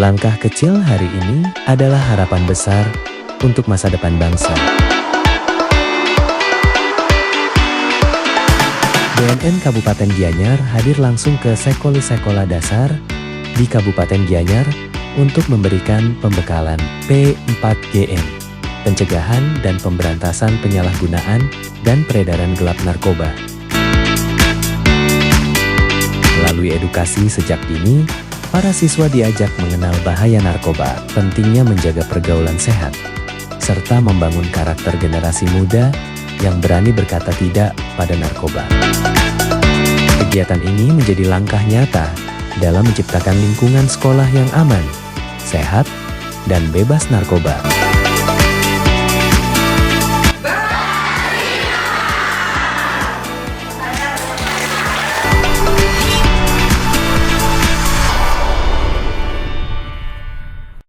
Langkah kecil hari ini adalah harapan besar untuk masa depan bangsa. BNN Kabupaten Gianyar hadir langsung ke sekolah dasar di Kabupaten Gianyar untuk memberikan pembekalan P4GN, pencegahan dan pemberantasan penyalahgunaan dan peredaran gelap narkoba. Melalui edukasi sejak dini, para siswa diajak mengenal bahaya narkoba, pentingnya menjaga pergaulan sehat, serta membangun karakter generasi muda yang berani berkata tidak pada narkoba. Kegiatan ini menjadi langkah nyata dalam menciptakan lingkungan sekolah yang aman, sehat, dan bebas narkoba.